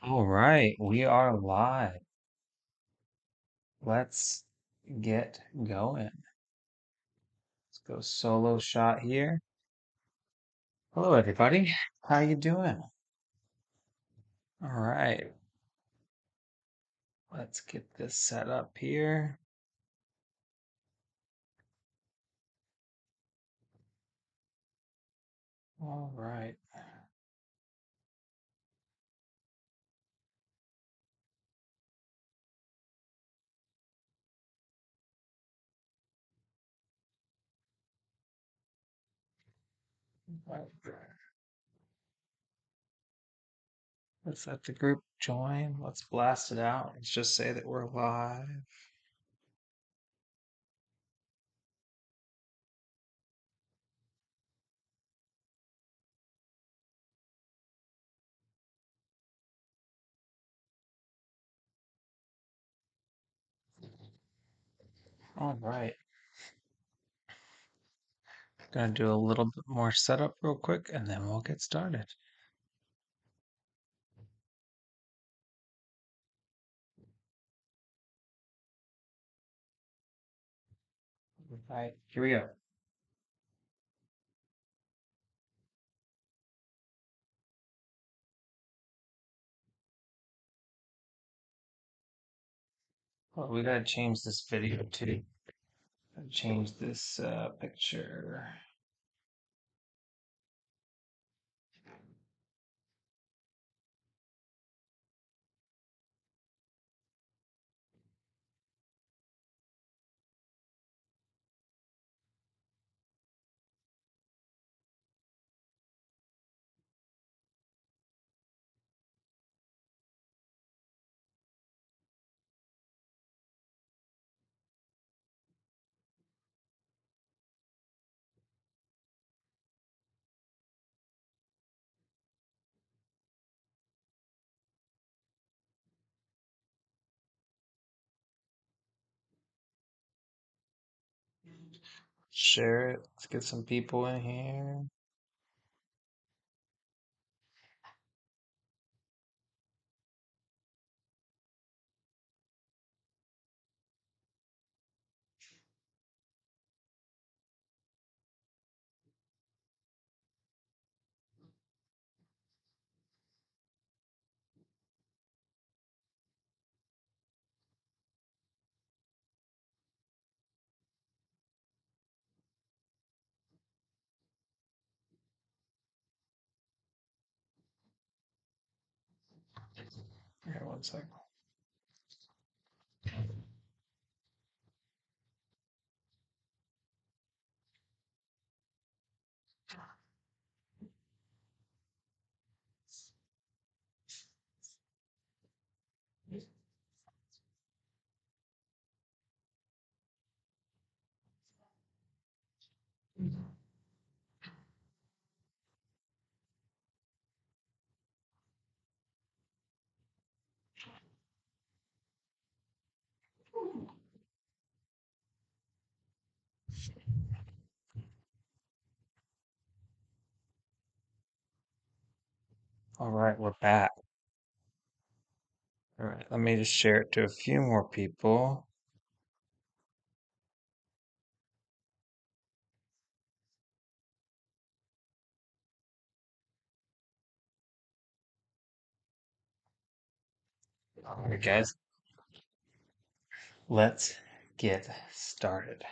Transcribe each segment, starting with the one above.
All right, we are live. Let's get going. Let's go solo shot here. Hello, everybody. How you doing? All right, let's get this set up here. All right. Right. Let's let the group join. Let's blast it out. Let's just say that we're live. All right. Gonna do a little bit more setup real quick and then we'll get started. All right, here we go. Well, we gotta change this video too. Change this picture. Share it. Let's get some people in here. Here, one second. All right, we're back. All right, let me just share it to a few more people. All right, guys, let's get started.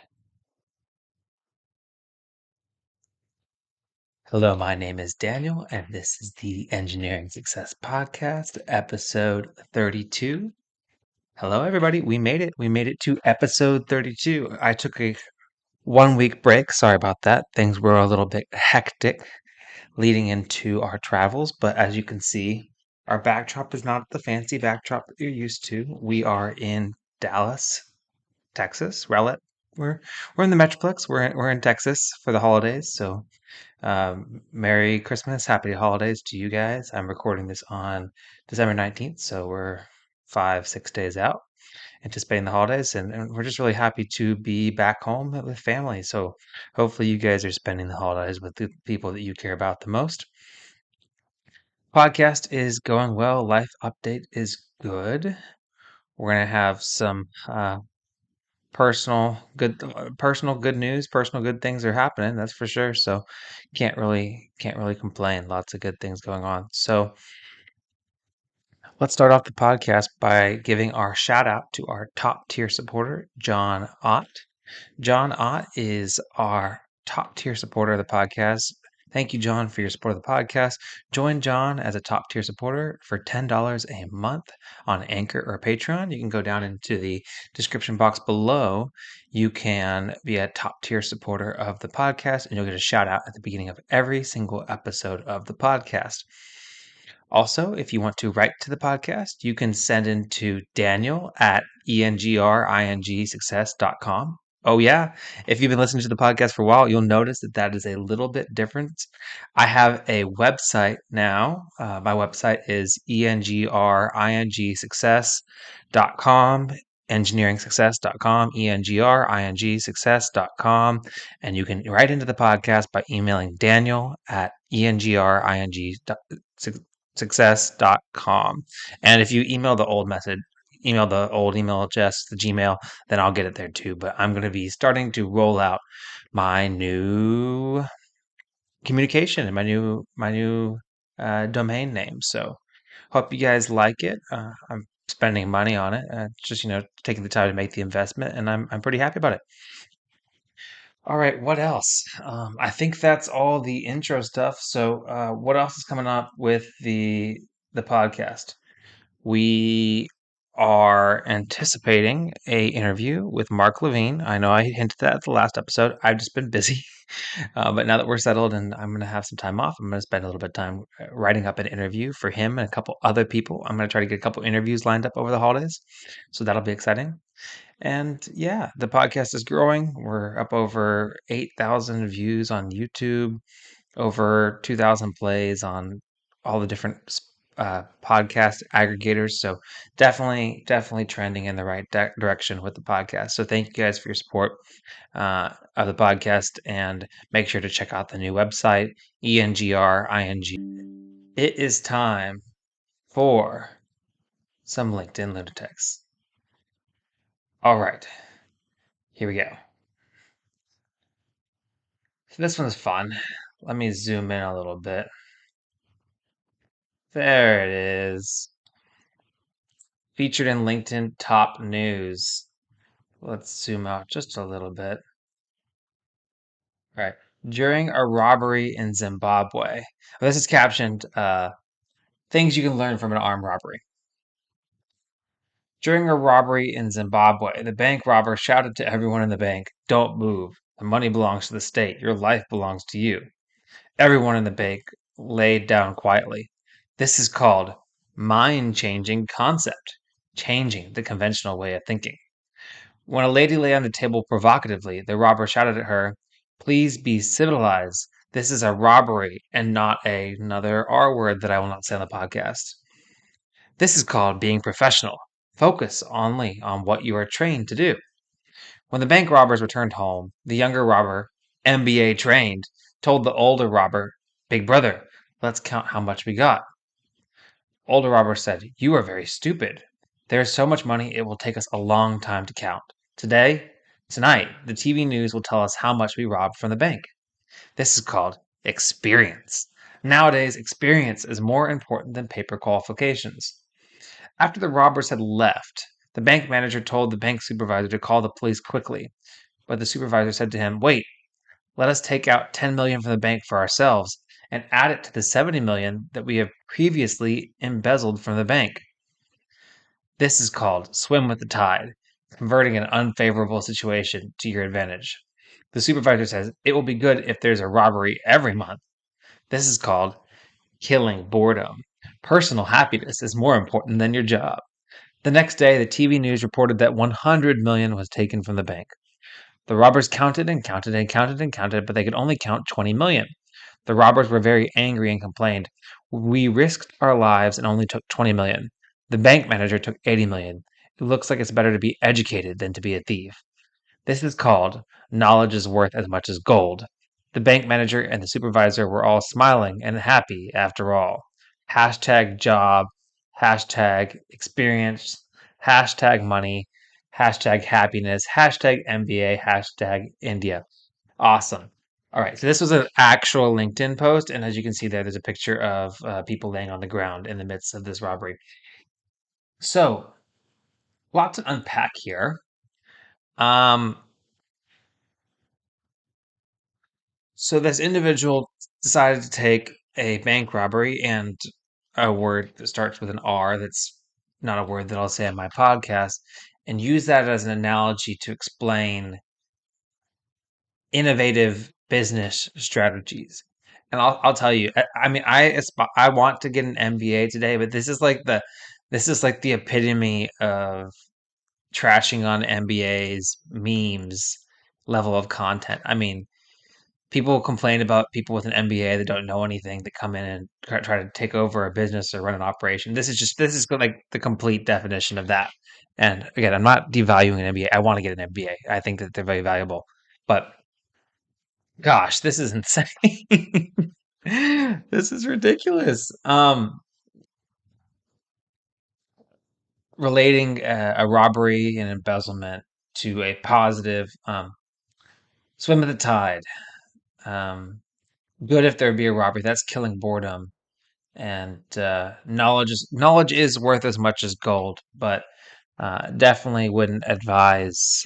Hello, my name is Daniel, and this is the Engineering Success Podcast, episode 32. Hello, everybody. We made it. We made it to episode 32. I took a 1 week break. Sorry about that. Things were a little bit hectic leading into our travels. But as you can see, our backdrop is not the fancy backdrop that you're used to. We are in Dallas, Texas. Rowlett. We're in the Metroplex. We're in Texas for the holidays. So Merry Christmas, Happy Holidays to you guys. I'm recording this on December 19th, so we're 5, 6 days out anticipating the holidays, and we're just really happy to be back home with family. So hopefully you guys are spending the holidays with the people that you care about the most. Podcast is going well. Life update is good. We're gonna have some personal good news. Personal good things are happening. That's for sure. So can't really complain. Lots of good things going on. So let's start off the podcast by giving our shout out to our top tier supporter, John Ott. John Ott is our top tier supporter of the podcast. Thank you, John, for your support of the podcast. Join John as a top tier supporter for $10 a month on Anchor or Patreon. You can go down into the description box below. You can be a top tier supporter of the podcast, and you'll get a shout out at the beginning of every single episode of the podcast. Also, if you want to write to the podcast, you can send in to Daniel at ENGineeRing Oh, yeah. If you've been listening to the podcast for a while, you'll notice that that is a little bit different. I have a website now. My website is ENGineeringsuccess.com, engineeringsuccess.com, ENGineeringsuccess.com. And you can write into the podcast by emailing Daniel at engineeringsuccess.com. And if you email the old email address, the Gmail, then I'll get it there too. But I'm going to be starting to roll out my new communication and my new domain name. So hope you guys like it. I'm spending money on it, just taking the time to make the investment, and I'm pretty happy about it. All right, what else? I think that's all the intro stuff. So, what else is coming up with the podcast? We are anticipating a interview with Mark Levine. I know I hinted that at the last episode. I've just been busy, but now that we're settled and I'm going to have some time off, I'm going to spend a little bit of time writing up an interview for him and a couple other people. I'm going to try to get a couple interviews lined up over the holidays, so that'll be exciting. And yeah, the podcast is growing. We're up over 8,000 views on YouTube, over 2,000 plays on all the different podcast aggregators. So definitely trending in the right direction with the podcast. So thank you guys for your support of the podcast, and make sure to check out the new website, ENGineering. It is time for some LinkedIn lunatics. All right, here we go. So this one's fun. Let me zoom in a little bit. There it is. Featured in LinkedIn top news. Let's zoom out just a little bit. All right. During a robbery in Zimbabwe. This is captioned things you can learn from an armed robbery. During a robbery in Zimbabwe, the bank robber shouted to everyone in the bank, "Don't move. The money belongs to the state. Your life belongs to you." Everyone in the bank laid down quietly. This is called mind-changing concept, changing the conventional way of thinking. When a lady lay on the table provocatively, the robber shouted at her, "Please be civilized. This is a robbery and not another R word that I will not say on the podcast." This is called being professional. Focus only on what you are trained to do. When the bank robbers returned home, the younger robber, MBA trained, told the older robber, "Big brother, let's count how much we got." Older robber said, "You are very stupid. There is so much money it will take us a long time to count. Tonight, the TV news will tell us how much we robbed from the bank." This is called experience. Nowadays, experience is more important than paper qualifications. After the robbers had left, the bank manager told the bank supervisor to call the police quickly. But the supervisor said to him, "Wait, let us take out 10 million from the bank for ourselves and add it to the 70 million that we have previously embezzled from the bank." This is called swim with the tide, converting an unfavorable situation to your advantage. The supervisor says, "It will be good if there's a robbery every month." This is called killing boredom. Personal happiness is more important than your job. The next day, the TV news reported that 100 million was taken from the bank. The robbers counted and counted and counted and counted, but they could only count 20 million. The robbers were very angry and complained, "We risked our lives and only took 20 million. The bank manager took 80 million. It looks like it's better to be educated than to be a thief." This is called knowledge is worth as much as gold. The bank manager and the supervisor were all smiling and happy after all. hashtag job, hashtag experience, hashtag money, hashtag happiness, hashtag MBA, hashtag India. Awesome. All right, so this was an actual LinkedIn post, and as you can see there, there's a picture of people laying on the ground in the midst of this robbery. So, lot to unpack here. Um, so this individual decided to take a bank robbery and a word that starts with an R that's not a word that I'll say on my podcast, and use that as an analogy to explain innovative business strategies. And I'll tell you, I mean, I want to get an MBA today, but this is like the epitome of trashing on MBAs, memes, level of content. I mean, people complain about people with an MBA that don't know anything that come in and try to take over a business or run an operation. This is like the complete definition of that. And again, I'm not devaluing an MBA. I want to get an MBA. I think that they're very valuable, but gosh, this is insane. This is ridiculous. Relating a robbery and embezzlement to a positive swim of the tide. Um, good if there be a robbery. That's killing boredom. And knowledge is worth as much as gold, but definitely wouldn't advise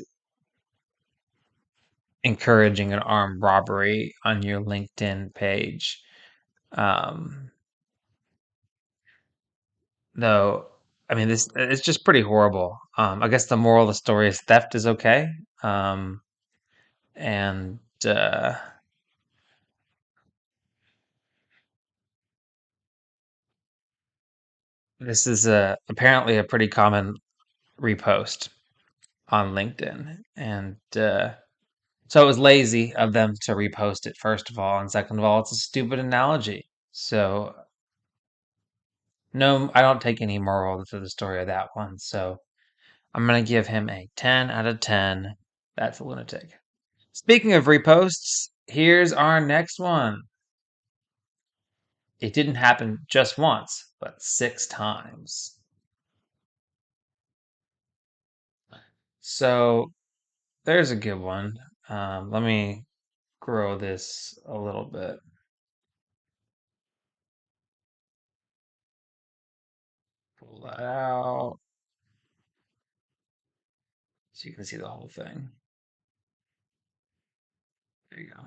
encouraging an armed robbery on your LinkedIn page. Um, though, I mean, this it's just pretty horrible. I guess the moral of the story is theft is okay. Um, and this is apparently a pretty common repost on LinkedIn. And so it was lazy of them to repost it, first of all. And second of all, it's a stupid analogy. So, no, I don't take any moral to the story of that one. So, I'm going to give him a 10 out of 10. That's a lunatic. Speaking of reposts, here's our next one. It didn't happen just once, but 6 times. So, there's a good one. Let me grow this a little bit. Pull that out so you can see the whole thing. There you go.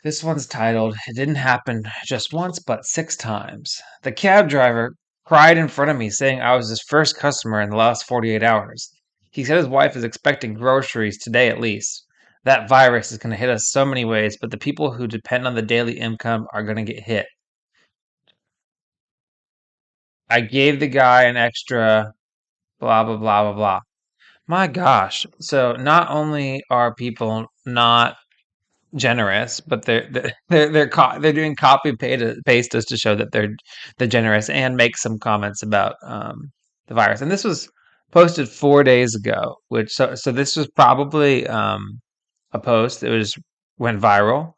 This one's titled, It Didn't Happen Just Once, but 6 times. The cab driver cried in front of me, saying I was his first customer in the last 48 hours. He said his wife is expecting groceries today at least. That virus is going to hit us so many ways, but the people who depend on the daily income are going to get hit. I gave the guy an extra blah, blah, blah, blah, blah. My gosh. So not only are people not generous, but they're doing copy paste just to show that they're generous and make some comments about the virus. And this was posted 4 days ago, which so this was probably a post that was went viral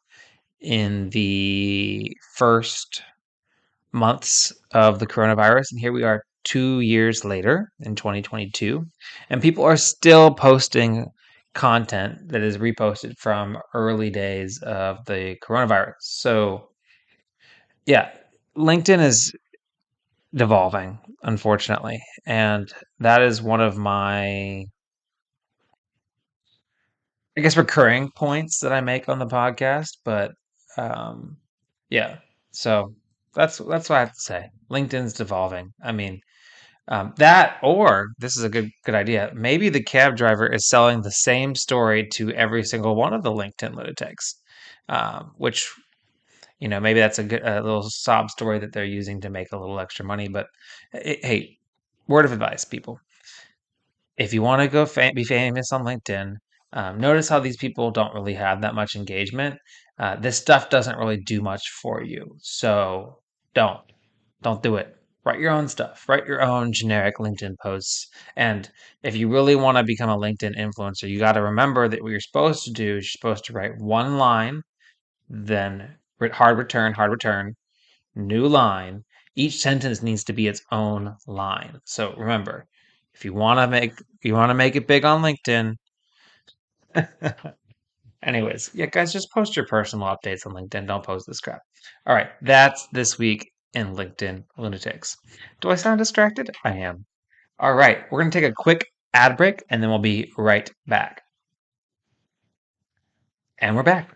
in the first months of the coronavirus, and here we are 2 years later in 2022, and people are still posting content that is reposted from early days of the coronavirus. So, yeah, LinkedIn is devolving, unfortunately, and that is one of my, I guess, recurring points that I make on the podcast. But um, yeah, so that's what I have to say. LinkedIn's devolving. I mean, that or this is a good idea. Maybe the cab driver is selling the same story to every single one of the LinkedIn lunatics, which maybe that's a little sob story that they're using to make a little extra money. But hey, word of advice, people: if you want to go be famous on LinkedIn, notice how these people don't really have that much engagement. This stuff doesn't really do much for you, so don't do it. Write your own stuff. Write your own generic LinkedIn posts. And if you really want to become a LinkedIn influencer, you got to remember that what you're supposed to do is you're supposed to write one line, then hard return, new line. Each sentence needs to be its own line. So remember, if you want to make it big on LinkedIn. Anyways, yeah, guys, just post your personal updates on LinkedIn. Don't post this crap. All right, that's this week in LinkedIn Lunatics. Do I sound distracted? I am. All right, we're going to take a quick ad break and then we'll be right back. And we're back.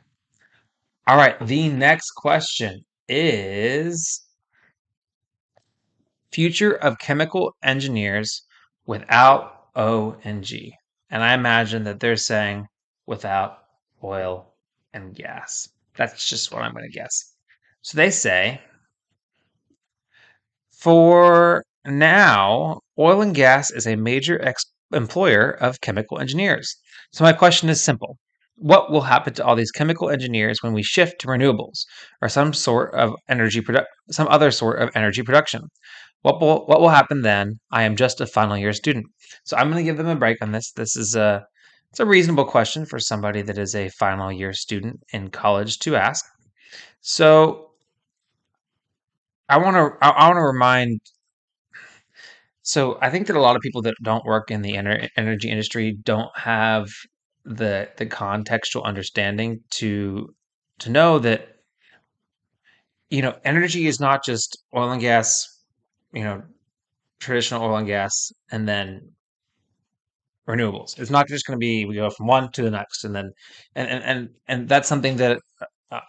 All right, the next question is future of chemical engineers without ONG. And I imagine that they're saying without oil and gas. That's just what I'm going to guess. So they say for now, oil and gas is a major employer of chemical engineers. So my question is simple. What will happen to all these chemical engineers when we shift to renewables or some other sort of energy production? What will happen then? I am just a final year student. So I'm going to give them a break on this. It's a reasonable question for somebody that is a final year student in college to ask. So I want to remind. So I think that a lot of people that don't work in the energy industry don't have the contextual understanding to know that energy is not just oil and gas, you know, traditional oil and gas, and then renewables. It's not just going to be we go from one to the next, and then and that's something that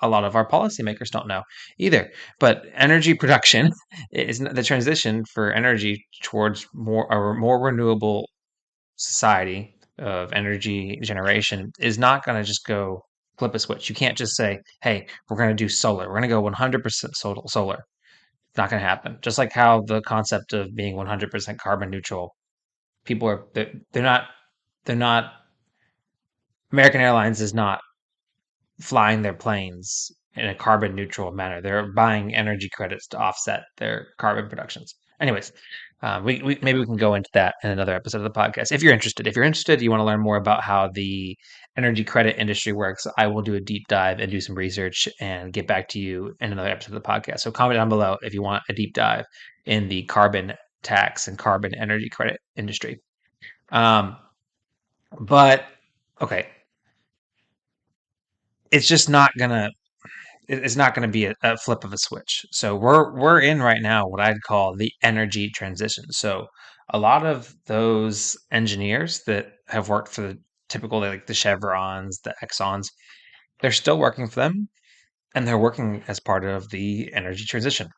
a lot of our policymakers don't know either. But energy production is the transition for energy towards more renewable society of energy generation is not going to just go flip a switch. You can't just say, "Hey, we're going to do solar. We're going to go 100% solar." It's not going to happen. Just like how the concept of being 100% carbon neutral, people are they're not American Airlines is not flying their planes in a carbon neutral manner. They're buying energy credits to offset their carbon productions. Anyways, we maybe we can go into that in another episode of the podcast if you're interested. If you're interested, you want to learn more about how the energy credit industry works. I will do a deep dive and do some research and get back to you in another episode of the podcast. So comment down below if you want a deep dive in the carbon tax and carbon energy credit industry. Um, but okay, it's just not gonna it's not going to be a flip of a switch. So we're in right now what I'd call the energy transition. So a lot of those engineers that have worked for the typical like the Chevrons, the Exxons, they're still working for them and they're working as part of the energy transition.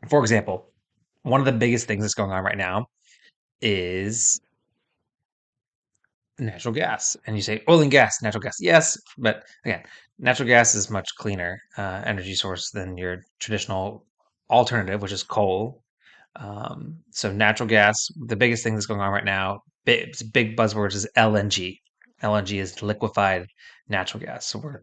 For example, one of the biggest things that's going on right now is natural gas. And you say oil and gas, natural gas. Yes, but again, natural gas is much cleaner energy source than your traditional alternative, which is coal. So natural gas, the biggest thing that's going on right now, big buzzwords is LNG. LNG is liquefied natural gas. So we're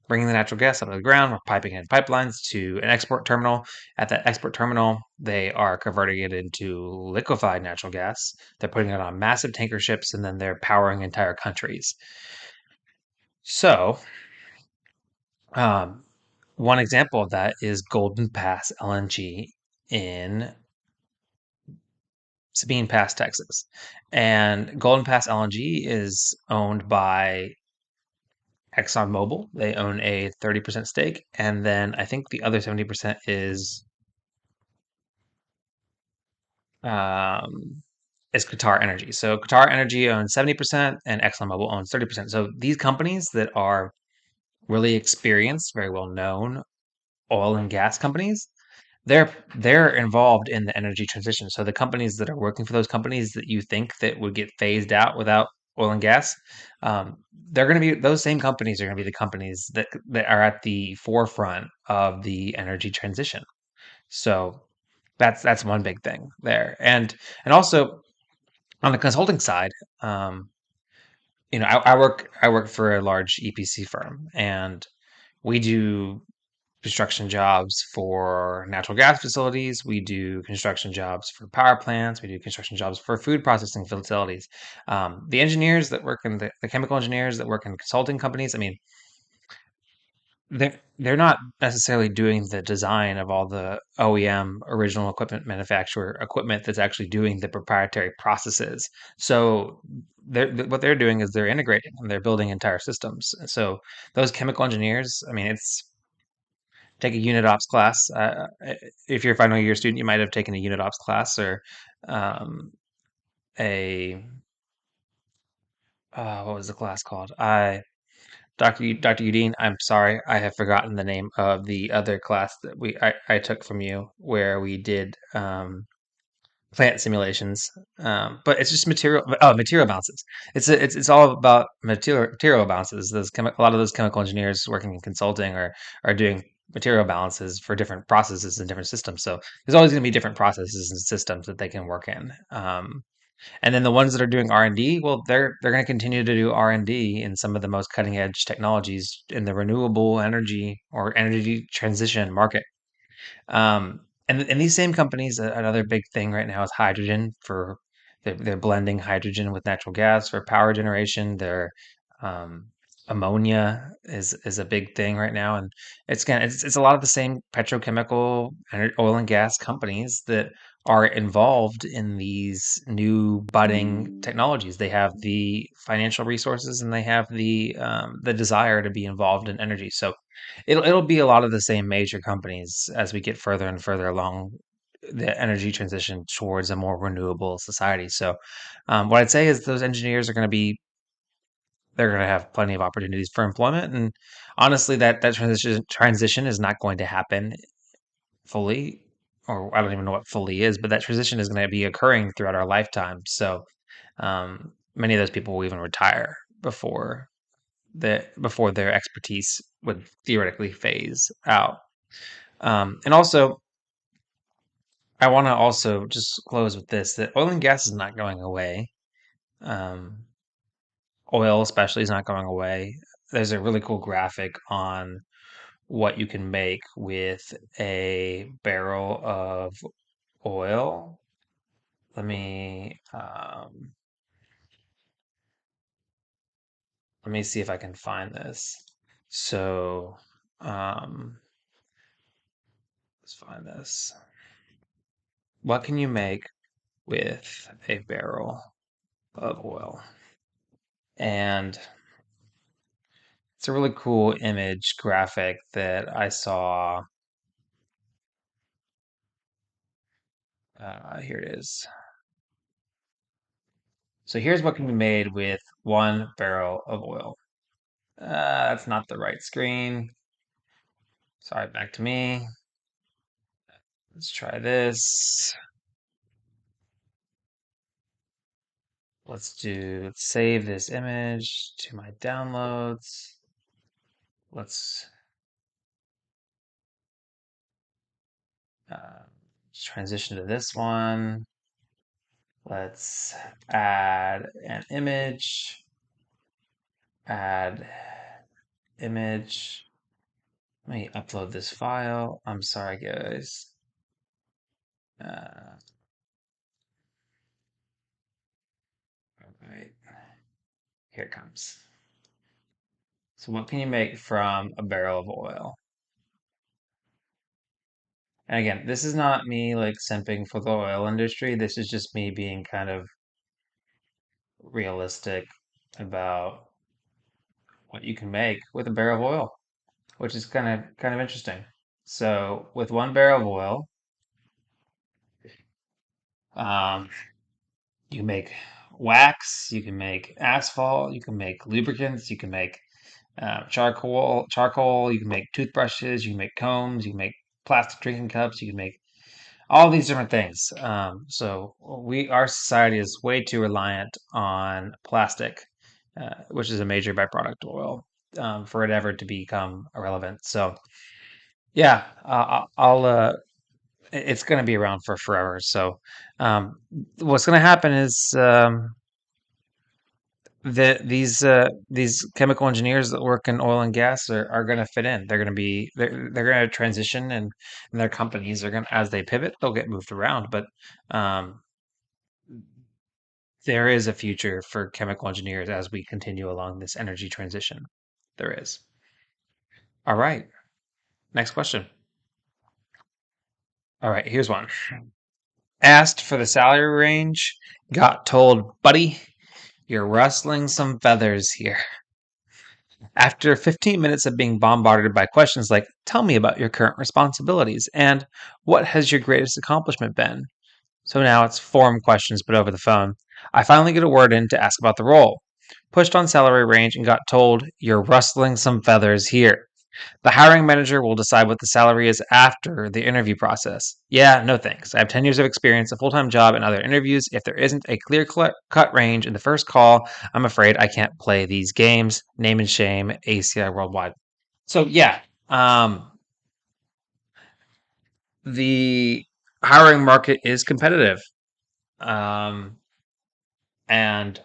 bringing the natural gas out of the ground. We're piping in pipelines to an export terminal. At that export terminal, they are converting it into liquefied natural gas. They're putting it on massive tanker ships, and then they're powering entire countries. So, um, one example of that is Golden Pass LNG in Sabine Pass, Texas. And Golden Pass LNG is owned by ExxonMobil. They own a 30% stake. And then I think the other 70% um, is Qatar Energy. So Qatar Energy owns 70% and ExxonMobil owns 30%. So these companies that are really experienced, very well known oil and gas companies, they're involved in the energy transition. So the companies that are working for those companies that you think that would get phased out without oil and gas, they're going to be those same companies are going to be the companies that are at the forefront of the energy transition. So that's one big thing there, and also on the consulting side, um, I work for a large EPC firm, and we do construction jobs for natural gas facilities. We do construction jobs for power plants. We do construction jobs for food processing facilities. The engineers that work in the chemical engineers that work in consulting companies, I mean, they're not necessarily doing the design of all the OEM original equipment manufacturer equipment that's actually doing the proprietary processes. So what they're doing is they're integrating and they're building entire systems. So those chemical engineers, I mean, it's take a unit ops class. If you're a final year student, you might have taken a unit ops class or um, a what was the class called? Dr. Udine, I'm sorry, I have forgotten the name of the other class that I took from you where we did plant simulations. But it's just material balances. It's all about material balances. A lot of those chemical engineers working in consulting are doing material balances for different processes and different systems. So there's always going to be different processes and systems that they can work in. And then the ones that are doing R&D, well, they're going to continue to do R&D in some of the most cutting edge technologies in the renewable energy or energy transition market. And these same companies, another big thing right now is hydrogen for they're blending hydrogen with natural gas for power generation. Um, ammonia is a big thing right now, and it's a lot of the same petrochemical and oil and gas companies that are involved in these new budding technologies. They have the financial resources and they have the desire to be involved in energy. So it'll be a lot of the same major companies as we get further and further along the energy transition towards a more renewable society. So, what I'd say is those engineers are going to be they're going to have plenty of opportunities for employment, and honestly, that transition is not going to happen fully, or I don't even know what fully is, but that transition is going to be occurring throughout our lifetime. So, many of those people will even retire before before their expertise would theoretically phase out. And also, I want to also just close with this that oil and gas is not going away. Um, oil, especially, is not going away. There's a really cool graphic on what you can make with a barrel of oil. Let me let me see if I can find this. So, um, let's find this. What can you make with a barrel of oil? And it's a really cool image graphic that I saw. Here it is. So here's what can be made with 1 barrel of oil. That's not the right screen. Sorry, back to me. Let's try this. Let's save this image to my downloads. Let's uh, transition to this one. Let's add an image, add image. Let me upload this file. I'm sorry, guys. Uh, all right, here it comes. So what can you make from a barrel of oil? And again, this is not me like simping for the oil industry. This is just me being kind of realistic about what you can make with a barrel of oil, which is kind of interesting. So with 1 barrel of oil, um, you can make wax, you can make asphalt, you can make lubricants, you can make charcoal. You can make toothbrushes, you can make combs, you can make plastic drinking cups, you can make all these different things. So our society is way too reliant on plastic, which is a major byproduct of oil, for it ever to become irrelevant. So yeah, it's going to be around for forever. So, what's going to happen is, these chemical engineers that work in oil and gas are going to fit in. They're going to transition, and their companies are going to, as they pivot, they'll get moved around. But um, there is a future for chemical engineers as we continue along this energy transition. There is. All right. Next question. All right. Here's one. Asked for the salary range, got told, buddy, you're rustling some feathers here. After 15 minutes of being bombarded by questions like, tell me about your current responsibilities and what has your greatest accomplishment been? So now it's form questions, but over the phone. I finally get a word in to ask about the role. Pushed on salary range and got told, you're rustling some feathers here. The hiring manager will decide what the salary is after the interview process. Yeah, no thanks. I have 10 years of experience, a full time job, and other interviews. If there isn't a clear cut range in the first call, I'm afraid I can't play these games. Name and shame, ACI Worldwide. So, yeah, um, the hiring market is competitive. Um, and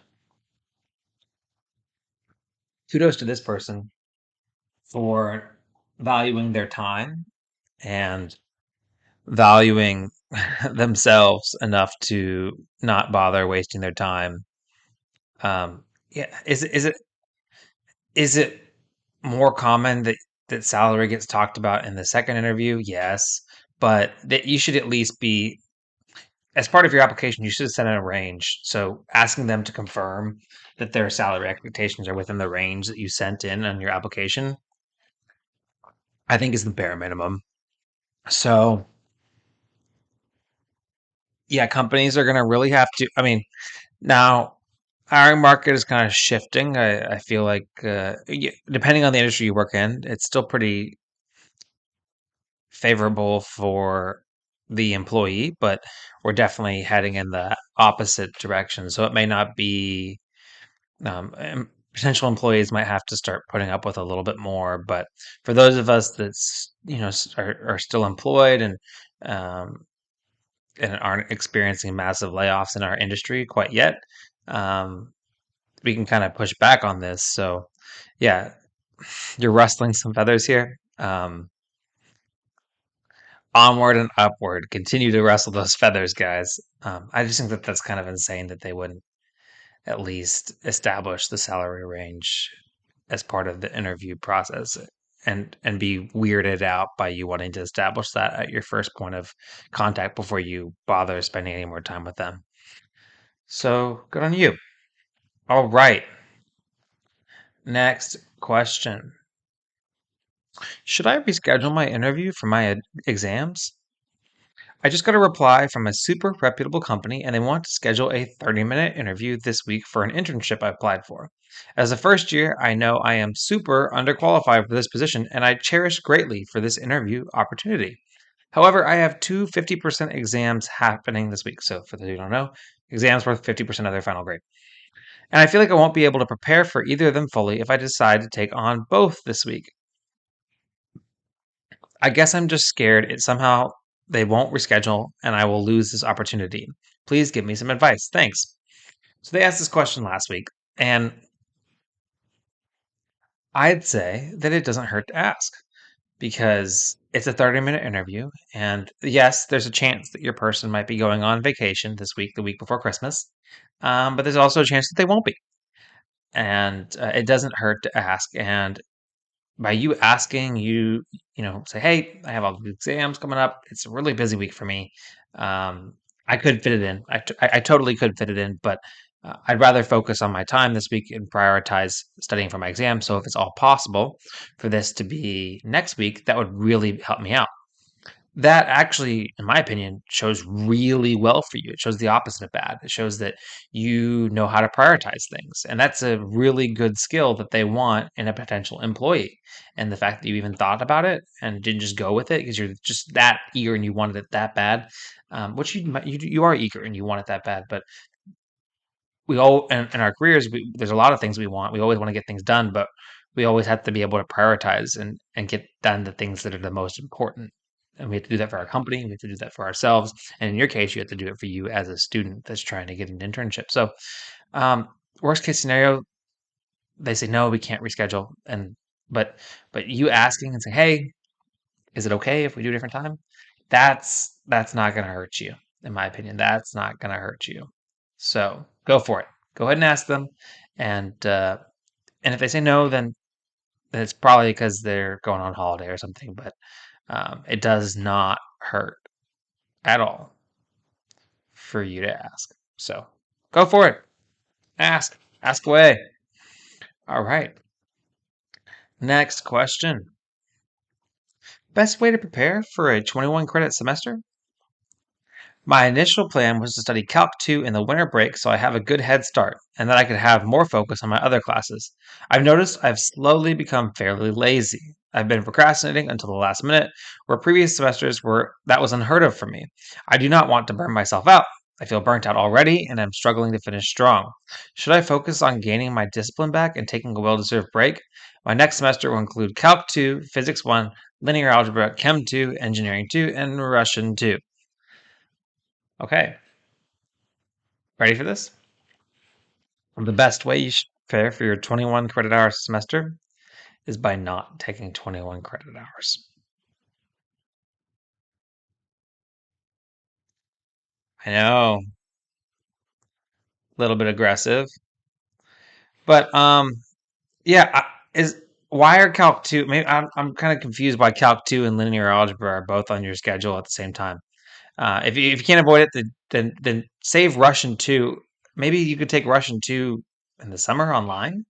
kudos to this person for valuing their time and valuing themselves enough to not bother wasting their time. Yeah, is it more common that salary gets talked about in the second interview? Yes, but that you should at least be as part of your application. You should set in a range. So asking them to confirm that their salary expectations are within the range that you sent in on your application, I think is the bare minimum. So yeah, companies are going to really have to. I mean, now, hiring market is kind of shifting. I feel like, depending on the industry you work in, it's still pretty favorable for the employee, but we're definitely heading in the opposite direction. So it may not be, potential employees might have to start putting up with a little bit more. But for those of us that's, are still employed um, and aren't experiencing massive layoffs in our industry quite yet, um, we can kind of push back on this. So, yeah, you're rustling some feathers here. Onward and upward. Continue to rustle those feathers, guys. I just think that that's kind of insane that they wouldn't at least establish the salary range as part of the interview process and be weirded out by you wanting to establish that at your first point of contact before you bother spending any more time with them. So good on you. All right. Next question. Should I reschedule my interview for my exams? I just got a reply from a super reputable company and they want to schedule a 30-minute interview this week for an internship I applied for. As a first year, I know I am super underqualified for this position and I cherish greatly for this interview opportunity. However, I have two 50% exams happening this week. So, for those who don't know, exams worth 50% of their final grade. And I feel like I won't be able to prepare for either of them fully if I decide to take on both this week. I guess I'm just scared it somehow they won't reschedule and I will lose this opportunity. Please give me some advice. Thanks. So they asked this question last week, and I'd say that it doesn't hurt to ask because it's a 30-minute interview. And yes, there's a chance that your person might be going on vacation this week, the week before Christmas. But there's also a chance that they won't be. And it doesn't hurt to ask. And by you asking, say, "Hey, I have all the exams coming up. It's a really busy week for me. Um, I could fit it in. I totally could fit it in, but I'd rather focus on my time this week and prioritize studying for my exam. So if it's all possible for this to be next week, that would really help me out." That actually, in my opinion, shows really well for you. It shows the opposite of bad. It shows that you know how to prioritize things. And that's a really good skill that they want in a potential employee. And the fact that you even thought about it and didn't just go with it because you're just that eager and you wanted it that bad, which you are eager and you want it that bad. But we all in our careers, there's a lot of things we want. We always want to get things done, but we always have to be able to prioritize and get done the things that are the most important. And we have to do that for our company. We have to do that for ourselves. And in your case, you have to do it for you as a student that's trying to get an internship. So, um, worst case scenario, they say no, we can't reschedule. But you asking and saying, hey, is it okay if we do a different time? That's not going to hurt you, in my opinion. That's not going to hurt you. So go for it. Go ahead and ask them, and if they say no, then it's probably because they're going on holiday or something. But it does not hurt at all for you to ask. So go for it. Ask away. All right. Next question. Best way to prepare for a 21 credit semester? My initial plan was to study Calc 2 in the winter break so I have a good head start, and that I could have more focus on my other classes. I've noticed I've slowly become fairly lazy. I've been procrastinating until the last minute, where previous semesters were that was unheard of for me. I do not want to burn myself out. I feel burnt out already, and I'm struggling to finish strong. Should I focus on gaining my discipline back and taking a well-deserved break? My next semester will include Calc 2, Physics 1, Linear Algebra, Chem 2, Engineering 2, and Russian 2. Okay. Ready for this? The best way you should prepare for your 21 credit hour semester is by not taking 21 credit hours. I know, a little bit aggressive, but yeah, is why are Calc 2? Maybe I'm kind of confused why Calc 2 and linear algebra are both on your schedule at the same time. If you can't avoid it, then save Russian 2. Maybe you could take Russian 2 in the summer online.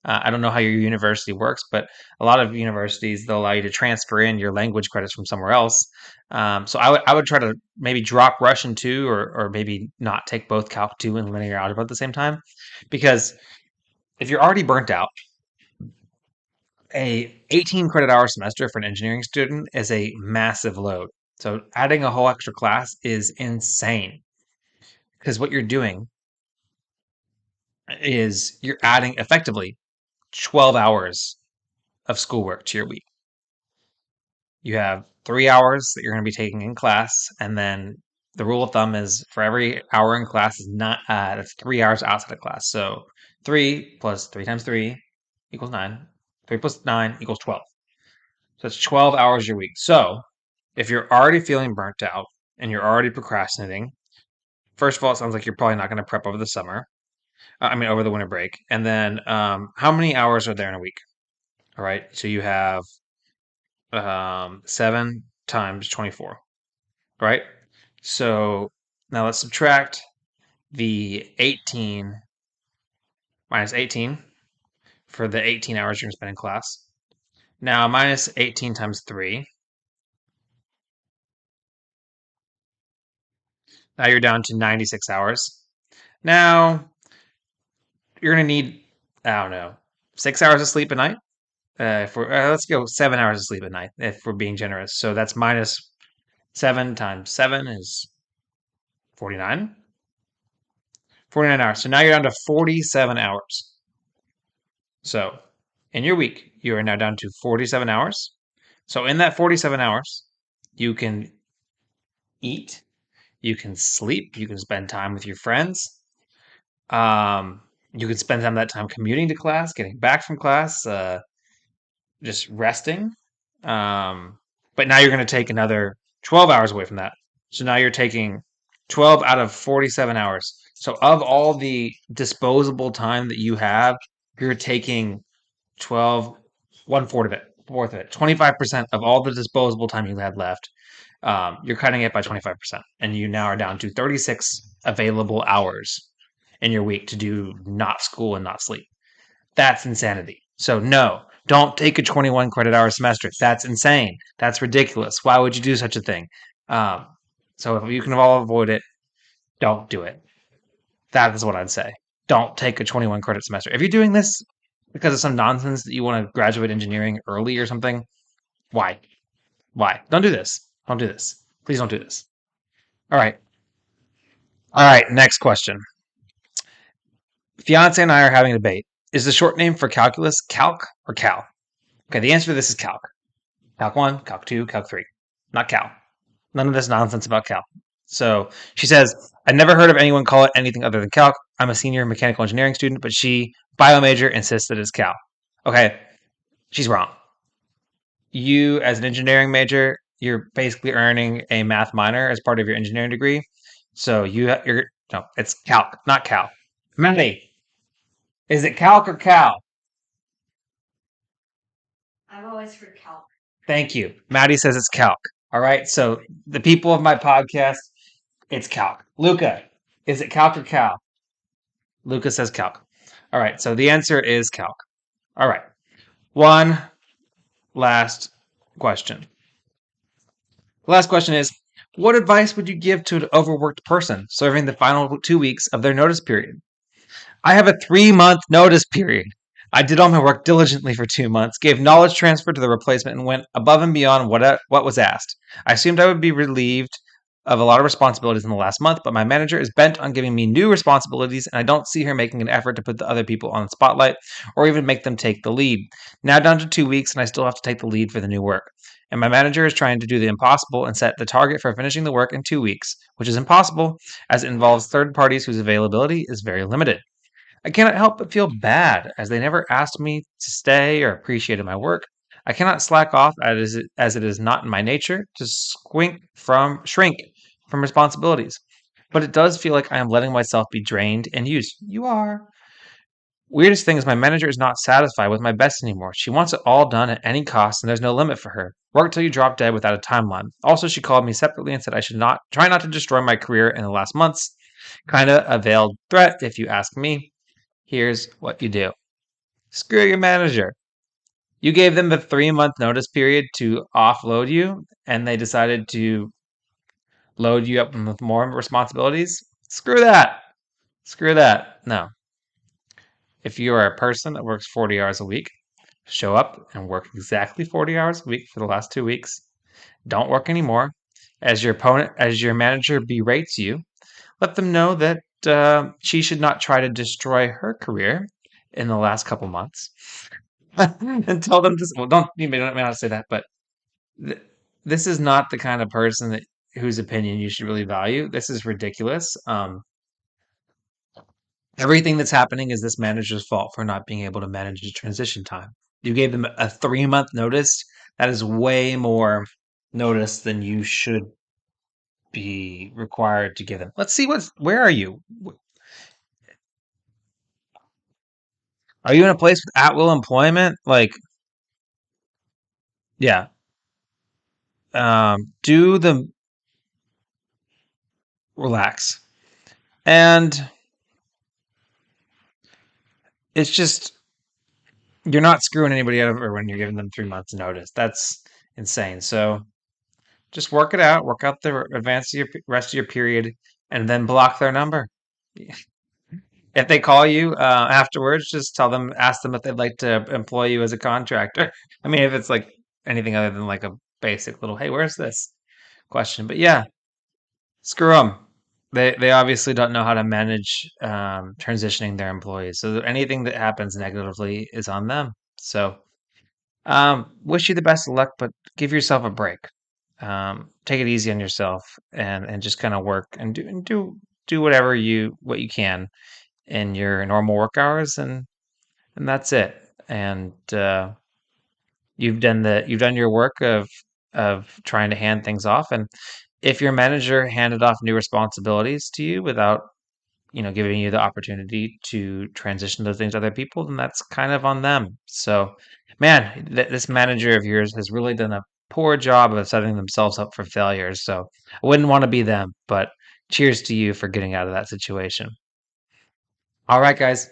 I don't know how your university works, but a lot of universities they'll allow you to transfer in your language credits from somewhere else. So I would try to maybe drop Russian 2 or maybe not take both Calc 2 and linear algebra at the same time, because if you're already burnt out, a 18 credit hour semester for an engineering student is a massive load. So adding a whole extra class is insane because what you're doing is you're adding effectively 12 hours of schoolwork to your week. You have 3 hours that you're going to be taking in class, and then the rule of thumb is for every hour in class is not that's 3 hours outside of class. So 3 plus 3 times 3 equals 9. 3 plus 9 equals 12. So that's 12 hours your week. So if you're already feeling burnt out and you're already procrastinating, first of all, it sounds like you're probably not going to prep over the summer. Over the winter break. And then, how many hours are there in a week? All right. So you have 7 times 24, right? So now let's subtract the 18 minus 18 for the 18 hours you're going to spend in class. Now minus 18 times 3. Now you're down to 96 hours. Now you're going to need, I don't know, 6 hours of sleep a night. Let's go 7 hours of sleep a night if we're being generous. So that's minus 7 times 7 is 49. 49 hours. So now you're down to 47 hours. So in your week, you are now down to 47 hours. So in that 47 hours, you can eat, you can sleep, you can spend time with your friends. You can spend some of that time commuting to class, getting back from class, just resting. But now you're going to take another 12 hours away from that. So now you're taking 12 out of 47 hours. So of all the disposable time that you have, you're taking 12, one fourth of it, 25% of all the disposable time you had left. You're cutting it by 25%. And you now are down to 36 available hours in your week to do not school and not sleep. That's insanity. So no, don't take a 21 credit hour semester. That's insane. That's ridiculous. Why would you do such a thing? Um, so if you can all avoid it, don't do it. That is what I'd say. Don't take a 21 credit semester. If you're doing this because of some nonsense that you want to graduate engineering early or something, why? Why? Don't do this. Don't do this. Please don't do this. All right. All right. Next question. Fiance and I are having a debate. Is the short name for calculus calc or cal? Okay, the answer to this is calc. Calc 1, Calc 2, Calc 3. Not cal. None of this nonsense about cal. So she says, I never heard of anyone call it anything other than calc. I'm a senior mechanical engineering student, but she, bio major, insists that it's cal. Okay, she's wrong. You, as an engineering major, you're basically earning a math minor as part of your engineering degree. So you're no, it's calc, not cal. Maddie, is it calc or cal? I've always heard calc. Thank you. Maddie says it's calc. All right. So the people of my podcast, it's calc. Luca, is it calc or cal? Luca says calc. All right. So the answer is calc. All right. One last question. The last question is, what advice would you give to an overworked person serving the final 2 weeks of their notice period? I have a 3 month notice period. I did all my work diligently for 2 months, gave knowledge transfer to the replacement, and went above and beyond what was asked. I assumed I would be relieved of a lot of responsibilities in the last month, but my manager is bent on giving me new responsibilities, and I don't see her making an effort to put the other people on the spotlight or even make them take the lead. Now down to 2 weeks, and I still have to take the lead for the new work. And my manager is trying to do the impossible and set the target for finishing the work in 2 weeks, which is impossible as it involves third parties whose availability is very limited. I cannot help but feel bad, as they never asked me to stay or appreciated my work. I cannot slack off as it is not in my nature to shrink from responsibilities. But it does feel like I am letting myself be drained and used. You are. Weirdest thing is my manager is not satisfied with my best anymore. She wants it all done at any cost, and there's no limit for her. Work till you drop dead without a timeline. Also, she called me separately and said I should not try not to destroy my career in the last months. Kinda a veiled threat, if you ask me. Here's what you do. Screw your manager. You gave them the 3 month notice period to offload you, and they decided to load you up with more responsibilities. Screw that. Screw that. No. If you are a person that works 40 hours a week, show up and work exactly 40 hours a week for the last 2 weeks. Don't work anymore. As your manager berates you, let them know that she should not try to destroy her career in the last couple months. And tell them to, well, don't, you may not say that, but th- this is not the kind of person that whose opinion you should really value. This is ridiculous. Everything that's happening is this manager's fault for not being able to manage the transition time. You gave them a 3 month notice. That is way more notice than you should be required to give them. Let's see where are you? Are you in a place with at will employment? Like, yeah. Do the relax. And it's just you're not screwing anybody over when you're giving them 3 months notice. That's insane. So just work it out, work out the rest of your period, and then block their number. If they call you afterwards, just ask them if they'd like to employ you as a contractor. I mean, if it's like anything other than like a basic little, hey, where's this question? But yeah, screw them. They obviously don't know how to manage transitioning their employees. So anything that happens negatively is on them. So wish you the best of luck, but give yourself a break. Take it easy on yourself and just kind of work and do what you can in your normal work hours and that's it. And you've done your work of trying to hand things off. And if your manager handed off new responsibilities to you without giving you the opportunity to transition those things to other people, then that's kind of on them. So, man, this manager of yours has really done a poor job of setting themselves up for failure. So, I wouldn't want to be them, but cheers to you for getting out of that situation. All right, guys.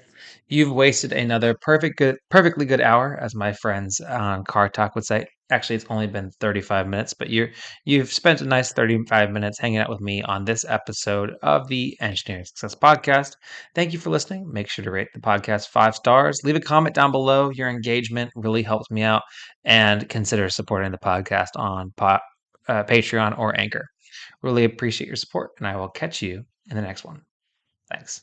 You've wasted another perfectly good hour, as my friends on Car Talk would say. Actually, it's only been 35 minutes, but you've spent a nice 35 minutes hanging out with me on this episode of the Engineering Success Podcast. Thank you for listening. Make sure to rate the podcast 5 stars. Leave a comment down below. Your engagement really helps me out, and consider supporting the podcast on Patreon or Anchor. Really appreciate your support, and I will catch you in the next one. Thanks.